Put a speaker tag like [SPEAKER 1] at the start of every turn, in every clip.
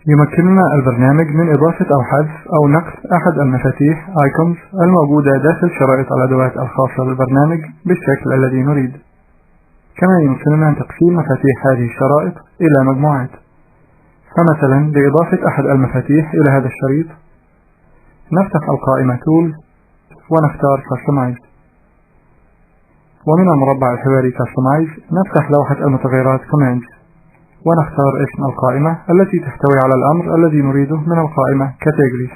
[SPEAKER 1] يمكننا البرنامج من إضافة أو حذف أو نقل أحد المفاتيح Icons الموجودة داخل شرائط الأدوات الخاصة بالبرنامج بالشكل الذي نريد. كما يمكننا تقسيم مفاتيح هذه الشرائط إلى مجموعات، فمثلا لإضافة أحد المفاتيح إلى هذا الشريط نفتح القائمة Tools ونختار Customize، ومن المربع الحواري Customize نفتح لوحة المتغيرات Commands ونختار اسم القائمة التي تحتوي على الأمر الذي نريده من القائمة Categories،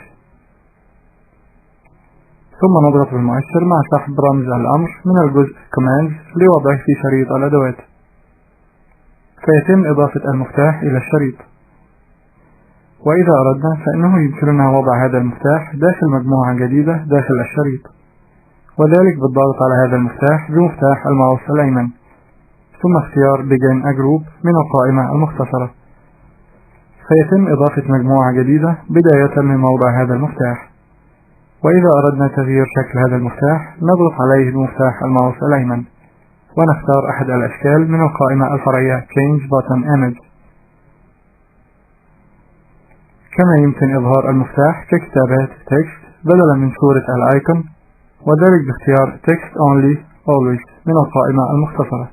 [SPEAKER 1] ثم نضغط بالمؤشر مع سحب رمز الأمر من الجزء Commands لوضعه في شريط الأدوات، فيتم إضافة المفتاح إلى الشريط. وإذا أردنا فإنه يمكننا وضع هذا المفتاح داخل مجموعة جديدة داخل الشريط، وذلك بالضغط على هذا المفتاح بمفتاح الماوس الأيمن ثم اختيار Begin a Group من القائمة المختصرة، فيتم إضافة مجموعة جديدة بداية من موضع هذا المفتاح. وإذا أردنا تغيير شكل هذا المفتاح نضغط عليه بمفتاح الماوس الأيمن ونختار أحد الأشكال من القائمة الفرعية Change Button Image. كما يمكن إظهار المفتاح ككتابات تكست بدلا من صورة الآيكون، وذلك باختيار Text Only Always من القائمة المختصرة.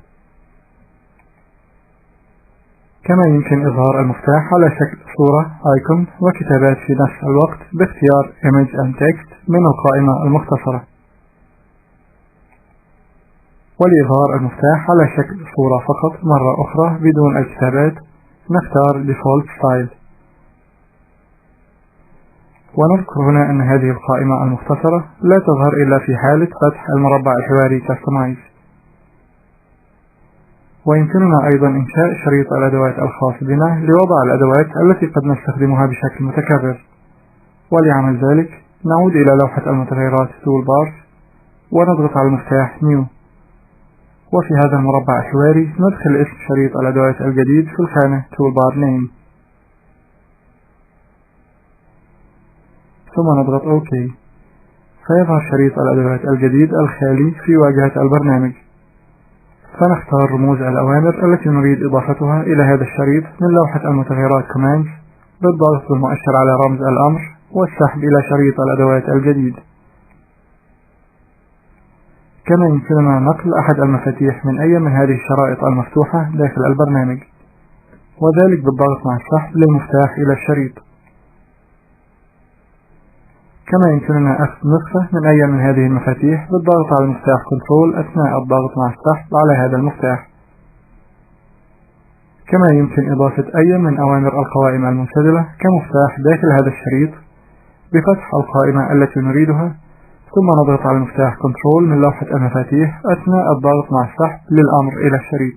[SPEAKER 1] كما يمكن إظهار المفتاح على شكل صورة آيكون وكتابات في نفس الوقت باختيار Image and Text من القائمة المختصرة. ولإظهار المفتاح على شكل صورة فقط مرة أخرى بدون الكتابات نختار Default Style. ونذكر هنا أن هذه القائمة المختصرة لا تظهر إلا في حالة فتح المربع الحواري Customize. ويمكننا أيضا إنشاء شريط الأدوات الخاص بنا لوضع الأدوات التي قد نستخدمها بشكل متكرر. ولعمل ذلك نعود إلى لوحة المتغيرات Toolbars ونضغط على المفتاح New، وفي هذا المربع الحواري ندخل اسم شريط الأدوات الجديد في الخانة Toolbar Name، ثم نضغط OK، فيظهر شريط الأدوات الجديد الخالي في واجهة البرنامج. فنختار رموز الأوامر التي نريد إضافتها إلى هذا الشريط من لوحة المتغيرات Commands بالضغط بالمؤشر على رمز الأمر والسحب إلى شريط الأدوات الجديد. كما يمكننا نقل أحد المفاتيح من أي من هذه الشرائط المفتوحة داخل البرنامج، وذلك بالضغط مع السحب للمفتاح إلى الشريط. كما يمكننا أخذ نسخة من أي من هذه المفاتيح بالضغط على المفتاح Ctrl أثناء الضغط مع السحب على هذا المفتاح. كما يمكن إضافة أي من أوامر القوائم المنسدلة كمفتاح داخل هذا الشريط بفتح القائمة التي نريدها، ثم نضغط على المفتاح Ctrl من لوحة المفاتيح أثناء الضغط مع السحب للأمر إلى الشريط،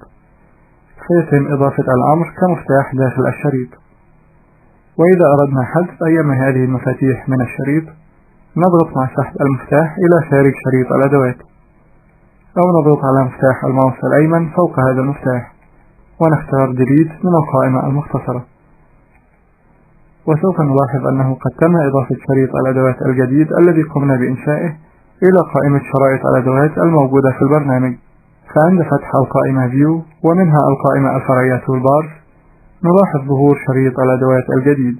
[SPEAKER 1] فيتم إضافة الأمر كمفتاح داخل الشريط. وإذا أردنا حذف أي من هذه المفاتيح من الشريط نضغط مع سحب المفتاح إلى خارج شريط الأدوات، أو نضغط على مفتاح الماوس الأيمن فوق هذا المفتاح ونختار Delete من القائمة المختصرة. وسوف نلاحظ أنه قد تم إضافة شريط الأدوات الجديد الذي قمنا بإنشائه إلى قائمة شرائط الأدوات الموجودة في البرنامج. فعند فتح القائمة View ومنها القائمة الفرعية Toolbars نلاحظ ظهور شريط الأدوات الجديد.